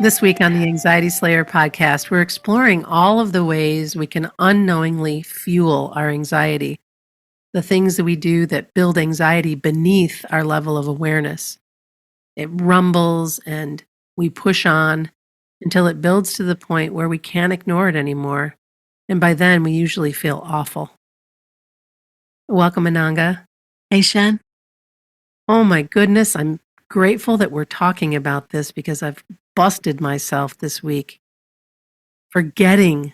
This week on the Anxiety Slayer podcast, we're exploring all of the ways we can unknowingly fuel our anxiety, the things that we do that build anxiety beneath our level of awareness. It rumbles and we push on until it builds to the point where we can't ignore it anymore. And by then, we usually feel awful. Welcome, Ananga. Hey, Shan. Oh my goodness, I'm grateful that we're talking about this because I've busted myself this week forgetting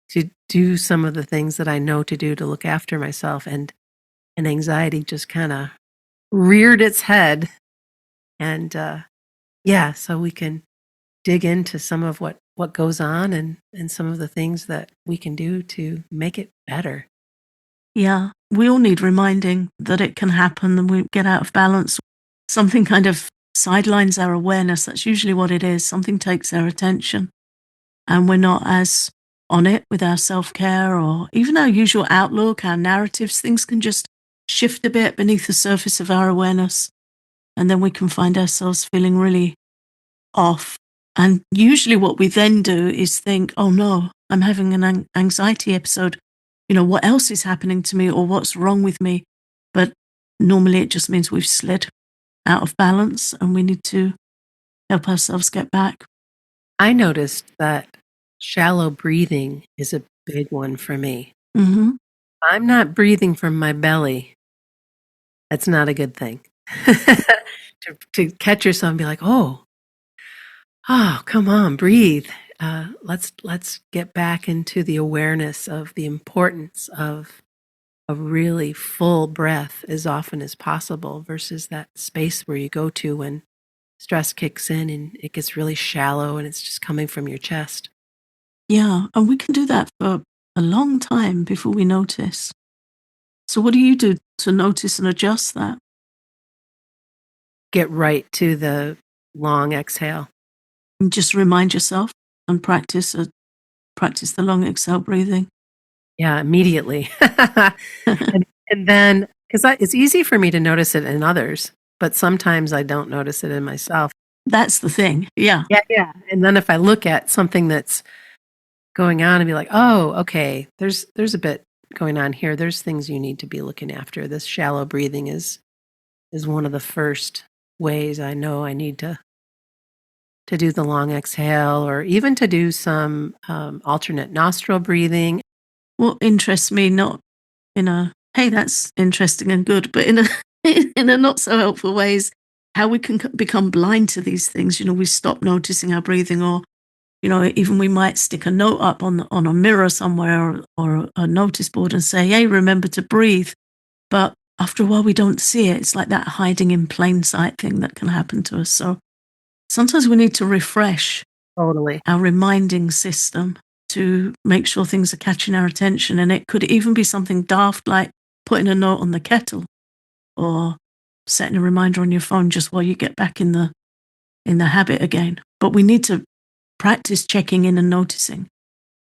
to do some of the things that I know to do to look after myself, and anxiety just kind of reared its head. And so we can dig into some of what goes on and some of the things that we can do to make it better. Yeah, we all need reminding that it can happen and we get out of balance. Something kind of sidelines our awareness. That's usually what it is. Something takes our attention and we're not as on it with our self-care or even our usual outlook, our narratives. Things can just shift a bit beneath the surface of our awareness. And then we can find ourselves feeling really off. And usually what we then do is think, oh no, I'm having an anxiety episode. You know, what else is happening to me or what's wrong with me? But normally it just means we've slid out of balance and we need to help ourselves get back. I noticed that shallow breathing is a big one for me. Mm-hmm. I'm not breathing from my belly. That's not a good thing. to catch yourself and be like, oh, come on, breathe. Let's get back into the awareness of the importance of a really full breath as often as possible versus that space where you go to when stress kicks in and it gets really shallow and it's just coming from your chest. Yeah, and we can do that for a long time before we notice. So what do you do to notice and adjust that? Get right to the long exhale. And just remind yourself and practice the long exhale breathing. Yeah, immediately. and then, because it's easy for me to notice it in others, but sometimes I don't notice it in myself. That's the thing. Yeah. Yeah. And then if I look at something that's going on and be like, oh, okay, there's a bit going on here. There's things you need to be looking after. This shallow breathing is one of the first ways I know I need to do the long exhale, or even to do some alternate nostril breathing. What interests me, not in a, hey, that's interesting and good, but in a in a not so helpful ways, how we can become blind to these things. You know, we stop noticing our breathing, or, you know, even we might stick a note up on a mirror somewhere or a notice board and say, hey, remember to breathe. But after a while, we don't see it. It's like that hiding in plain sight thing that can happen to us. So sometimes we need to refresh Totally. our reminding system to make sure things are catching our attention. And it could even be something daft like putting a note on the kettle or setting a reminder on your phone just while you get back in the habit again. But we need to practice checking in and noticing.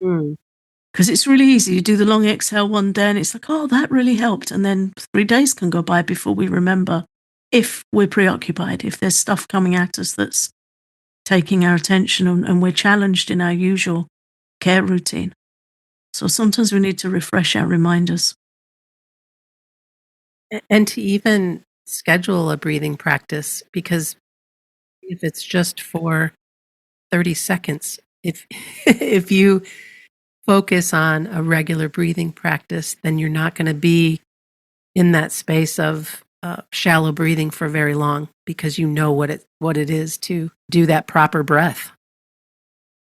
Because it's really easy. You do the long exhale one day and it's like, oh, that really helped. And then 3 days can go by before we remember, if we're preoccupied, if there's stuff coming at us that's taking our attention and we're challenged in our usual care routine. So sometimes we need to refresh our reminders. And to even schedule a breathing practice, because if it's just for 30 seconds, if you focus on a regular breathing practice, then you're not going to be in that space of shallow breathing for very long, because you know what it is to do that proper breath.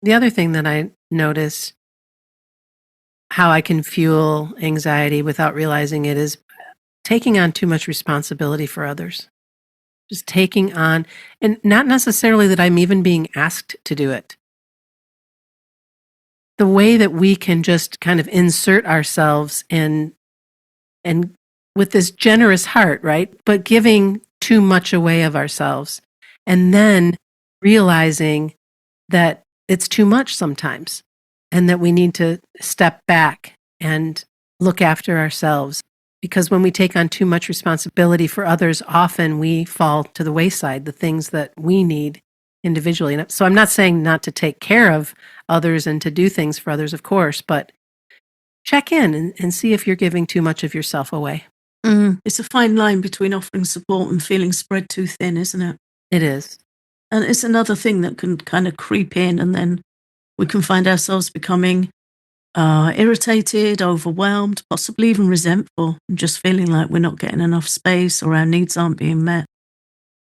The other thing that I notice how I can fuel anxiety without realizing it is taking on too much responsibility for others. Just taking on, and not necessarily that I'm even being asked to do it. The way that we can just kind of insert ourselves in and with this generous heart, right? But giving too much away of ourselves and then realizing that it's too much sometimes and that we need to step back and look after ourselves. Because when we take on too much responsibility for others, often we fall to the wayside, the things that we need individually. And so I'm not saying not to take care of others and to do things for others, of course, but check in and see if you're giving too much of yourself away. It's a fine line between offering support and feeling spread too thin, isn't it? It is. And it's another thing that can kind of creep in, and then we can find ourselves becoming irritated, overwhelmed, possibly even resentful, and just feeling like we're not getting enough space or our needs aren't being met.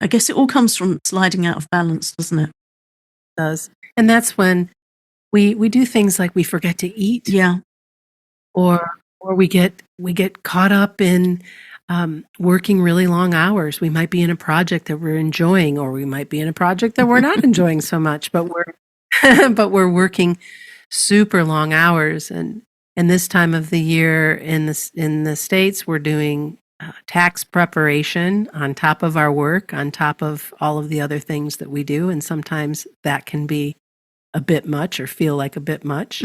I guess it all comes from sliding out of balance, doesn't it? Does. And that's when we do things like we forget to eat. Yeah. Or we get caught up in working really long hours. We might be in a project that we're enjoying, or we might be in a project that we're not enjoying so much, but we're but we're working super long hours. And this time of the year in the States, we're doing tax preparation on top of our work, on top of all of the other things that we do, and sometimes that can be a bit much or feel like a bit much.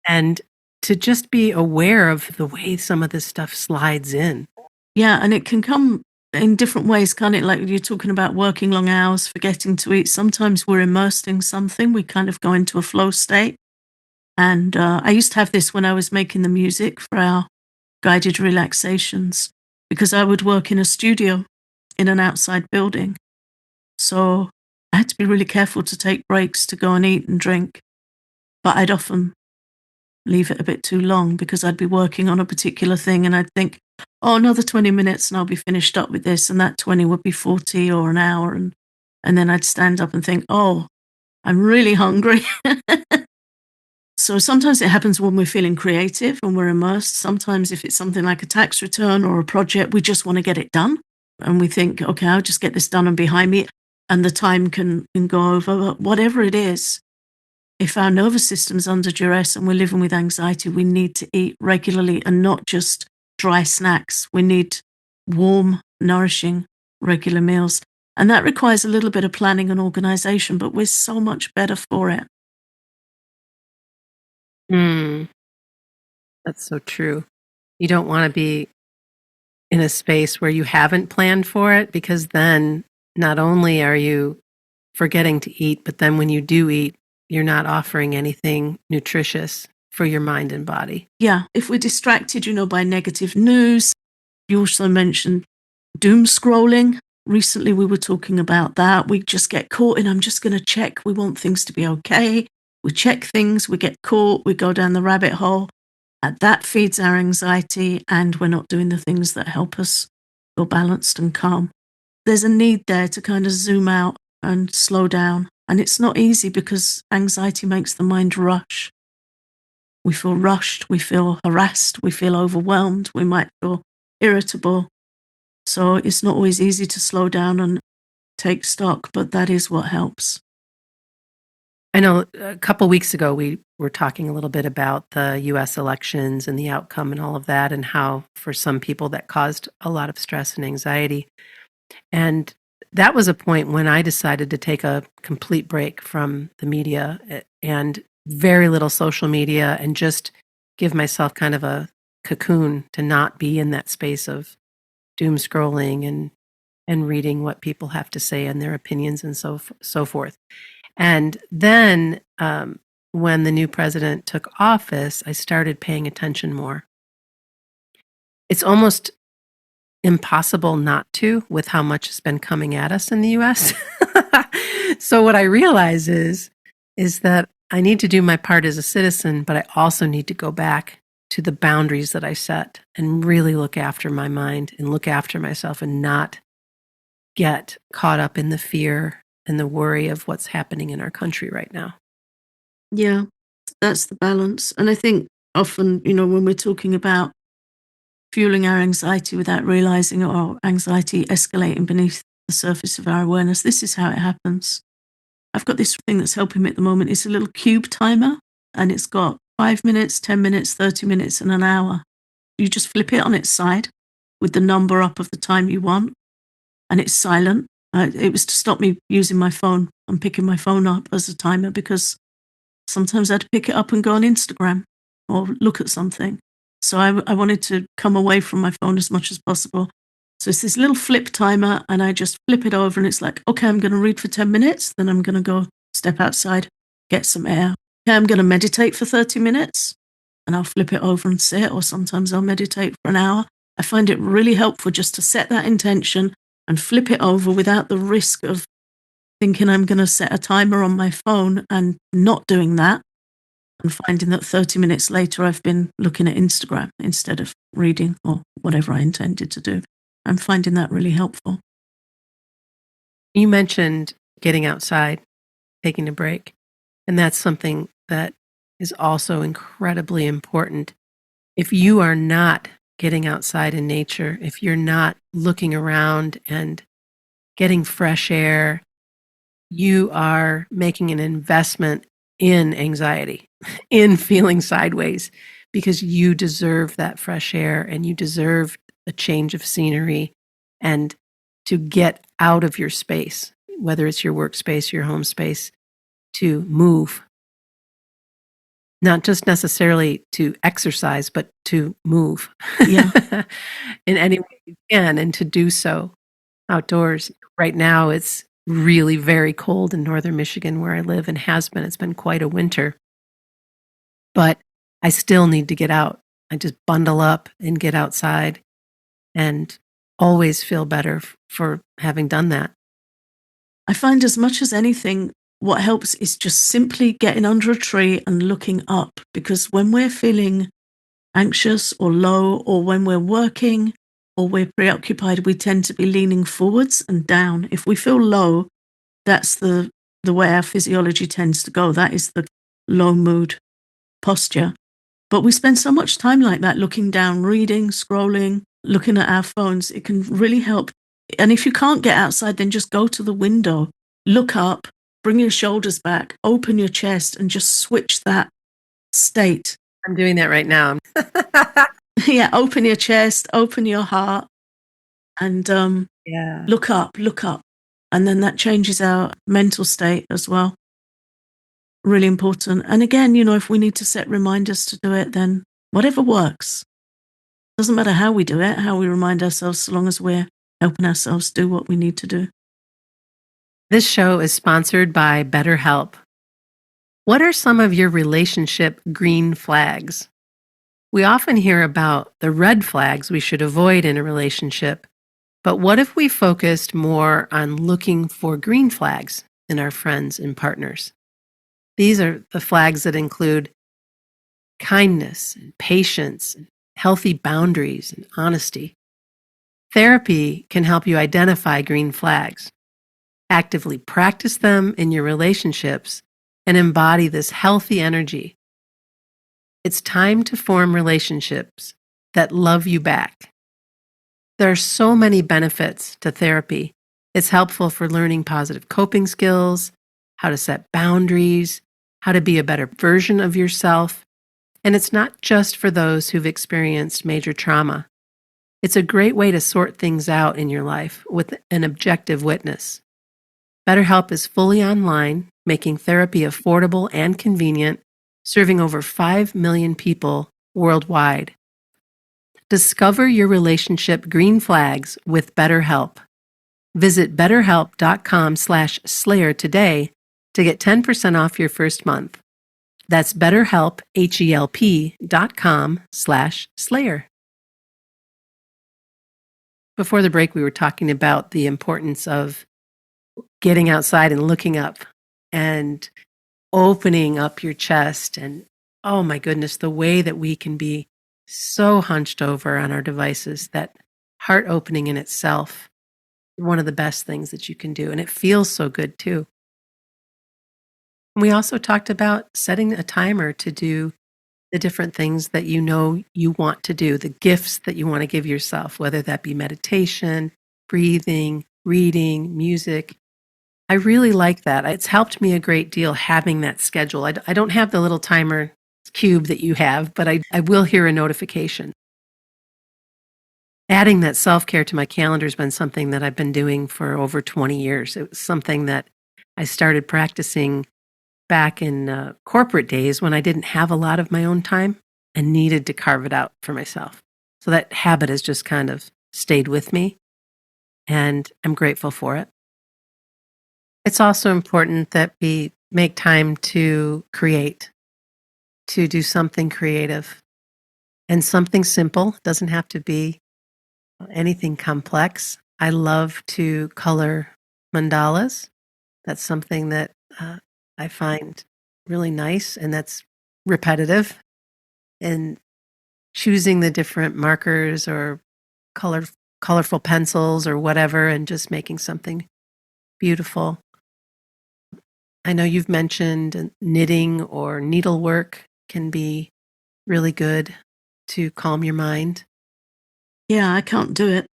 And to just be aware of the way some of this stuff slides in. Yeah, and it can come in different ways, can't it? Like you're talking about working long hours, forgetting to eat. Sometimes we're immersed in something. We kind of go into a flow state. And I used to have this when I was making the music for our guided relaxations, because I would work in a studio in an outside building. So I had to be really careful to take breaks to go and eat and drink. But I'd often leave it a bit too long because I'd be working on a particular thing and I'd think, oh, another 20 minutes and I'll be finished up with this. And that 20 would be 40 or an hour. And then I'd stand up and think, oh, I'm really hungry. So sometimes it happens when we're feeling creative and we're immersed. Sometimes if it's something like a tax return or a project, we just want to get it done. And we think, okay, I'll just get this done and behind me. And the time can go over. But whatever it is, if our nervous system's under duress and we're living with anxiety, we need to eat regularly and not just dry snacks. We need warm, nourishing, regular meals. And that requires a little bit of planning and organization, but we're so much better for it. That's so true. You don't want to be in a space where you haven't planned for it, because then not only are you forgetting to eat, but then when you do eat, you're not offering anything nutritious for your mind and body. Yeah, if we're distracted, by negative news. You also mentioned doom scrolling. Recently, we were talking about that. We just get caught in, I'm just going to check. We want things to be okay. We check things, we get caught, we go down the rabbit hole. And that feeds our anxiety, and we're not doing the things that help us feel balanced and calm. There's a need there to kind of zoom out and slow down. And it's not easy because anxiety makes the mind rush. We feel rushed, we feel harassed, we feel overwhelmed, we might feel irritable. So it's not always easy to slow down and take stock, but that is what helps. I know a couple weeks ago we were talking a little bit about the US elections and the outcome and all of that, and how for some people that caused a lot of stress and anxiety. And that was a point when I decided to take a complete break from the media and very little social media, and just give myself kind of a cocoon to not be in that space of doom scrolling and reading what people have to say and their opinions and so forth. And then when the new president took office, I started paying attention more. It's almost impossible not to, with how much has been coming at us in the US. So what I realize is that I need to do my part as a citizen, but I also need to go back to the boundaries that I set and really look after my mind and look after myself, and not get caught up in the fear and the worry of what's happening in our country right now. Yeah, that's the balance. And I think often, when we're talking about fueling our anxiety without realizing it, or anxiety escalating beneath the surface of our awareness, this is how it happens. I've got this thing that's helping me at the moment. It's a little cube timer, and it's got 5 minutes, 10 minutes, 30 minutes, and an hour. You just flip it on its side with the number up of the time you want, and it's silent. It was to stop me using my phone and picking my phone up as a timer, because sometimes I'd pick it up and go on Instagram or look at something. So I wanted to come away from my phone as much as possible. So it's this little flip timer, and I just flip it over, and it's like, okay, I'm going to read for 10 minutes, then I'm going to go step outside, get some air. Okay, I'm going to meditate for 30 minutes, and I'll flip it over and sit, or sometimes I'll meditate for an hour. I find it really helpful just to set that intention and flip it over without the risk of thinking I'm going to set a timer on my phone and not doing that, and finding that 30 minutes later I've been looking at Instagram instead of reading or whatever I intended to do. I'm finding that really helpful. You mentioned getting outside, taking a break, and that's something that is also incredibly important. If you are not getting outside in nature, if you're not looking around and getting fresh air, you are making an investment in anxiety, in feeling sideways, because you deserve that fresh air and you deserve a change of scenery and to get out of your space, whether it's your workspace, your home space, to move. Not just necessarily to exercise, but to move. Yeah. In any way you can, and to do so outdoors. Right now, it's really very cold in northern Michigan where I live, and has been. It's been quite a winter. But I still need to get out. I just bundle up and get outside and always feel better for having done that. I find as much as anything, what helps is just simply getting under a tree and looking up, because when we're feeling anxious or low, or when we're working or we're preoccupied, we tend to be leaning forwards and down. If we feel low, that's the way our physiology tends to go. That is the low mood posture. But we spend so much time like that, looking down, reading, scrolling, looking at our phones. It can really help. And if you can't get outside, then just go to the window, look up, bring your shoulders back, open your chest, and just switch that state. I'm doing that right now. Yeah, open your chest, open your heart, and Yeah. look up, look up. And then that changes our mental state as well. Really important. And again, if we need to set reminders to do it, then whatever works. Doesn't matter how we do it, how we remind ourselves, so long as we're helping ourselves do what we need to do. This show is sponsored by BetterHelp. What are some of your relationship green flags? We often hear about the red flags we should avoid in a relationship, but what if we focused more on looking for green flags in our friends and partners? These are the flags that include kindness, and patience, and healthy boundaries, and honesty. Therapy can help you identify green flags, actively practice them in your relationships, and embody this healthy energy. It's time to form relationships that love you back. There are so many benefits to therapy. It's helpful for learning positive coping skills, how to set boundaries, how to be a better version of yourself. And it's not just for those who've experienced major trauma. It's a great way to sort things out in your life with an objective witness. BetterHelp is fully online, making therapy affordable and convenient, serving over 5 million people worldwide. Discover your relationship green flags with BetterHelp. Visit betterhelp.com/slayer today to get 10% off your first month. That's BetterHelp, HELP.com/slayer. Before the break, we were talking about the importance of getting outside and looking up and opening up your chest. And oh my goodness, the way that we can be so hunched over on our devices, that heart opening in itself, one of the best things that you can do. And it feels so good too. We also talked about setting a timer to do the different things that you want to do, the gifts that you want to give yourself, whether that be meditation, breathing, reading, music. I really like that. It's helped me a great deal having that schedule. I don't have the little timer cube that you have, but I will hear a notification. Adding that self-care to my calendar has been something that I've been doing for over 20 years. It was something that I started practicing back in corporate days when I didn't have a lot of my own time and needed to carve it out for myself. So that habit has just kind of stayed with me. and I'm grateful for it. It's also important that we make time to create, to do something creative and something simple. Doesn't have to be anything complex. I love to color mandalas. That's something that I find really nice, and that's repetitive. And choosing the different markers or color, colorful pencils or whatever, and just making something beautiful. I know you've mentioned knitting or needlework can be really good to calm your mind. Yeah, I can't do it.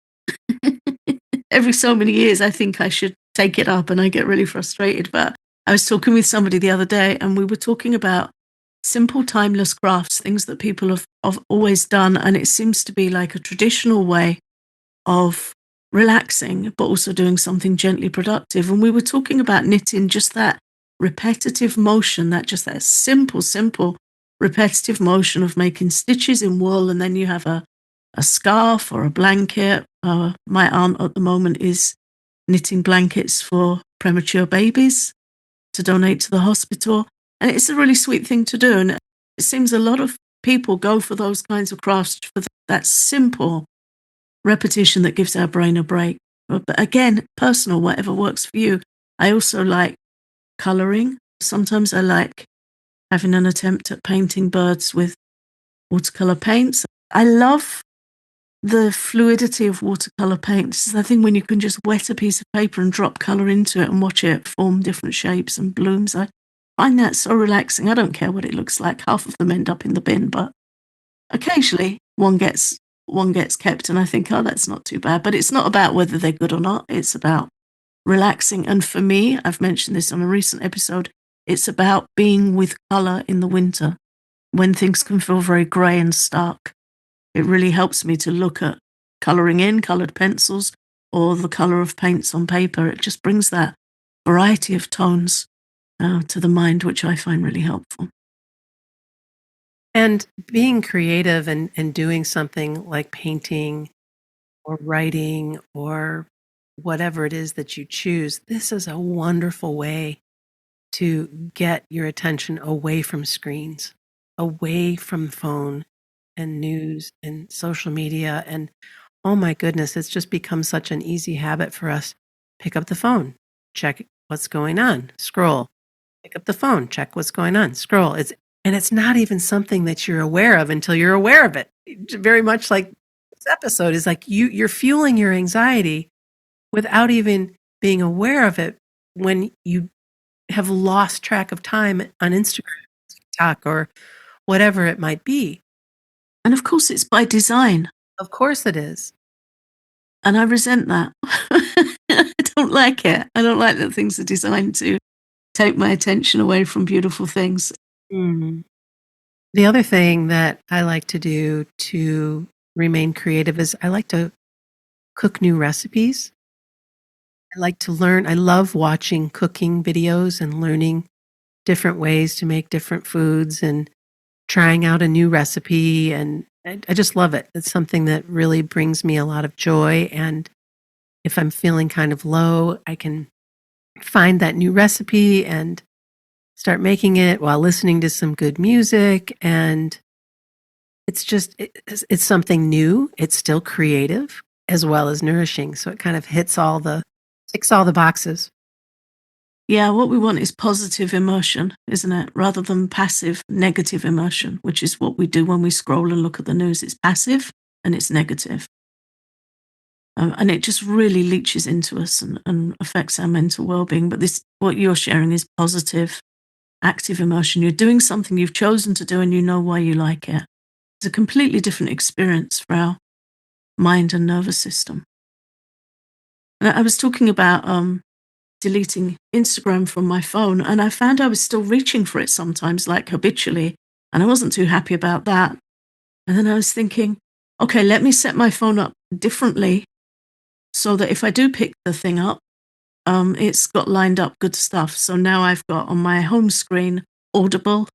Every so many years, I think I should take it up and I get really frustrated. But I was talking with somebody the other day and we were talking about simple, timeless crafts, things that people have always done. And it seems to be like a traditional way of relaxing, but also doing something gently productive. And we were talking about knitting, just that repetitive motion, that simple, repetitive motion of making stitches in wool. And then you have a scarf or a blanket. My aunt at the moment is knitting blankets for premature babies to donate to the hospital. And it's a really sweet thing to do. And it seems a lot of people go for those kinds of crafts for that simple repetition that gives our brain a break. But again, personal, whatever works for you. I also like coloring. Sometimes I like having an attempt at painting birds with watercolor paints. I love the fluidity of watercolor paints. It's the thing when you can just wet a piece of paper and drop color into it and watch it form different shapes and blooms. I find that so relaxing. I don't care what it looks like. Half of them end up in the bin, but occasionally one gets kept and I think, oh, that's not too bad. But it's not about whether they're good or not. It's about relaxing. And for me, I've mentioned this on a recent episode, it's about being with color in the winter when things can feel very grey and stark. It really helps me to look at colouring in, coloured pencils, or the colour of paints on paper. It just brings that variety of tones to the mind, which I find really helpful. And being creative and doing something like painting or writing or whatever it is that you choose, this is a wonderful way to get your attention away from screens, away from phone and news and social media. And oh my goodness, it's just become such an easy habit for us. Pick up the phone, check what's going on, scroll, pick up the phone, check what's going on, scroll. It's not even something that you're aware of until you're aware of it. Very much like this episode is like you're fueling your anxiety without even being aware of it when you have lost track of time on Instagram, TikTok, or whatever it might be. And of course, it's by design. Of course it is. And I resent that. I don't like it. I don't like that things are designed to take my attention away from beautiful things. Mm. The other thing that I like to do to remain creative is I like to cook new recipes. I like to learn. I love watching cooking videos and learning different ways to make different foods and trying out a new recipe. And I just love it. It's something that really brings me a lot of joy. And if I'm feeling kind of low, I can find that new recipe and start making it while listening to some good music. And it's something new. It's still creative as well as nourishing. So it kind of ticks all the boxes. Yeah, what we want is positive immersion, isn't it? Rather than passive negative immersion, which is what we do when we scroll and look at the news. It's passive and it's negative. And it just really leaches into us and affects our mental well-being. But what you're sharing is positive, active immersion. You're doing something you've chosen to do and you know why you like it. It's a completely different experience for our mind and nervous system. And I was talking about deleting Instagram from my phone, and I found I was still reaching for it sometimes, like habitually, and I wasn't too happy about that. And then I was thinking, okay, let me set my phone up differently so that if I do pick the thing up, it's got lined up good stuff. So now I've got on my home screen Audible,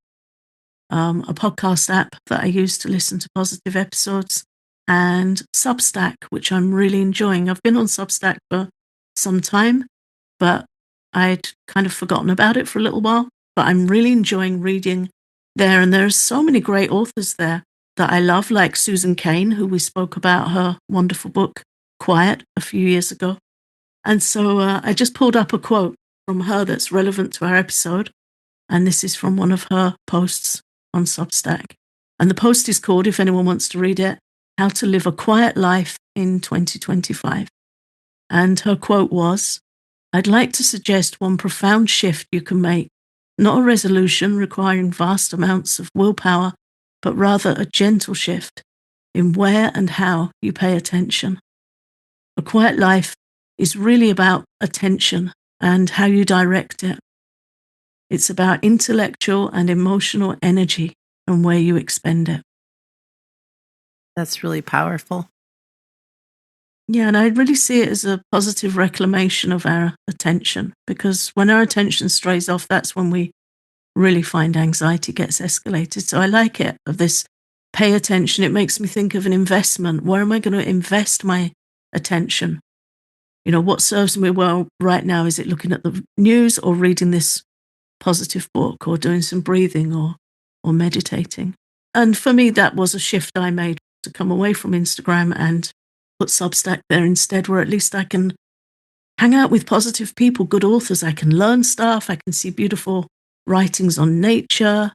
a podcast app that I use to listen to positive episodes. and Substack, which I'm really enjoying. I've been on Substack for some time, but I'd kind of forgotten about it for a little while. But I'm really enjoying reading there. And there are so many great authors there that I love, like Susan Cain, who we spoke about her wonderful book, Quiet, a few years ago. And so I just pulled up a quote from her that's relevant to our episode. And this is from one of her posts on Substack. And the post is called, if anyone wants to read it, How to Live a Quiet Life in 2025. And her quote was, I'd like to suggest one profound shift you can make, not a resolution requiring vast amounts of willpower, but rather a gentle shift in where and how you pay attention. A quiet life is really about attention and how you direct it. It's about intellectual and emotional energy and where you expend it. That's really powerful. Yeah, and I really see it as a positive reclamation of our attention, because when our attention strays off, that's when we really find anxiety gets escalated. So I like it, of this pay attention. It makes me think of an investment. Where am I going to invest my attention? You know, what serves me well right now? Is it looking at the news or reading this positive book or doing some breathing or meditating? And for me, that was a shift I made, to come away from Instagram and put Substack there instead, where at least I can hang out with positive people, good authors. I can learn stuff. I can see beautiful writings on nature.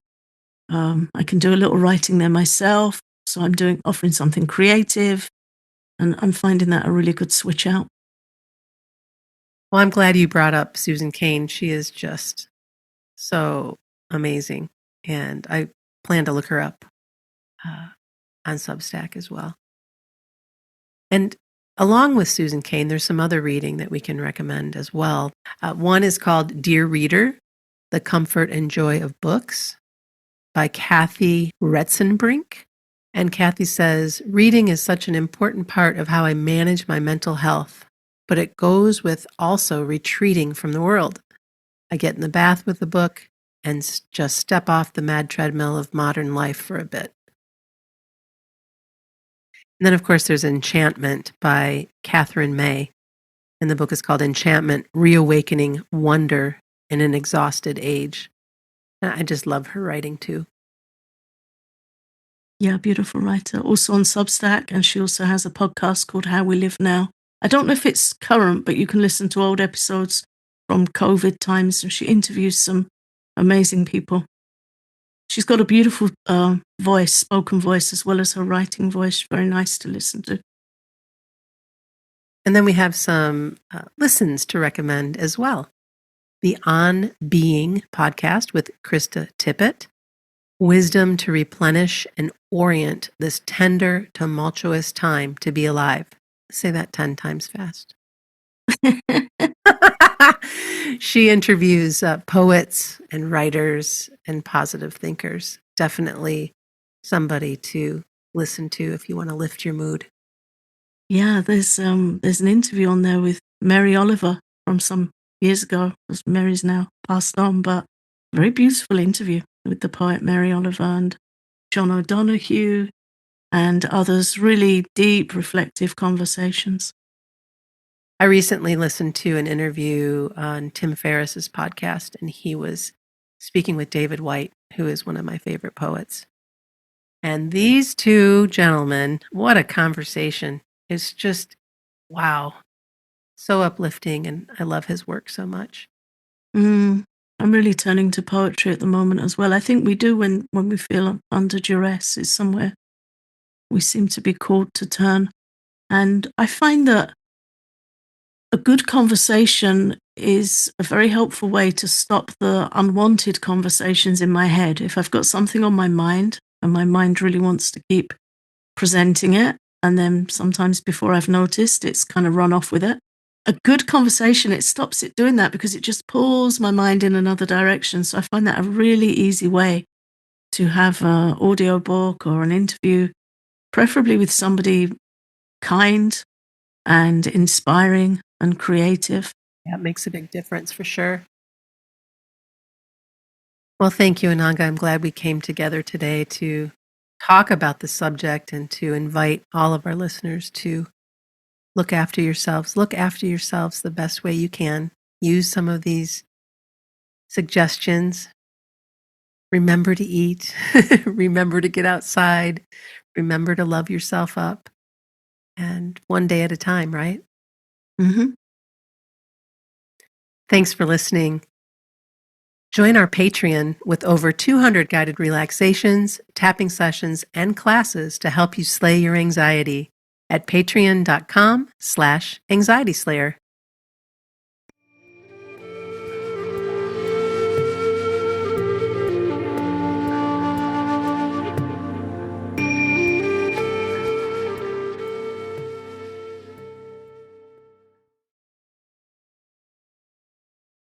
I can do a little writing there myself. So I'm offering something creative, and I'm finding that a really good switch out. Well, I'm glad you brought up Susan Cain. She is just so amazing. And I plan to look her up on Substack as well. And along with Susan Cain, there's some other reading that we can recommend as well. One is called Dear Reader, The Comfort and Joy of Books by Kathy Retzenbrink. And Kathy says, reading is such an important part of how I manage my mental health, but it goes with also retreating from the world. I get in the bath with a book and just step off the mad treadmill of modern life for a bit. And then, of course, there's Enchantment by Catherine May. And the book is called Enchantment, Reawakening Wonder in an Exhausted Age. And I just love her writing too. Yeah, beautiful writer. Also on Substack, and she also has a podcast called How We Live Now. I don't know if it's current, but you can listen to old episodes from COVID times, and she interviews some amazing people. She's got a beautiful voice, spoken voice, as well as her writing voice. Very nice to listen to. And then we have some listens to recommend as well. The On Being podcast with Krista Tippett. Wisdom to replenish and orient this tender, tumultuous time to be alive. Say that 10 times fast. She interviews poets and writers and positive thinkers. Definitely somebody to listen to if you want to lift your mood. Yeah, there's an interview on there with Mary Oliver from some years ago, because Mary's now passed on, but very beautiful interview with the poet Mary Oliver and John O'Donoghue and others. Really deep, reflective conversations. I recently listened to an interview on Tim Ferriss's podcast, and he was speaking with David White, who is one of my favorite poets. And these two gentlemen, what a conversation. It's just, wow, so uplifting, and I love his work so much. I'm really turning to poetry at the moment as well. I think we do when we feel under duress. Is somewhere we seem to be called to turn. And I find that a good conversation is a very helpful way to stop the unwanted conversations in my head. If I've got something on my mind and my mind really wants to keep presenting it, and then sometimes before I've noticed, it's kind of run off with it. A good conversation, it stops it doing that, because it just pulls my mind in another direction. So I find that a really easy way to have an audio book or an interview, preferably with somebody kind and inspiring and creative. Yeah, it makes a big difference for sure. Well, thank you, Ananga. I'm glad we came together today to talk about the subject and to invite all of our listeners to look after yourselves. Look after yourselves the best way you can. Use some of these suggestions. Remember to eat. Remember to get outside. Remember to love yourself up. And one day at a time, right? Mm-hmm. Thanks for listening. Join our Patreon with over 200 guided relaxations, tapping sessions, and classes to help you slay your anxiety at patreon.com/anxietyslayer.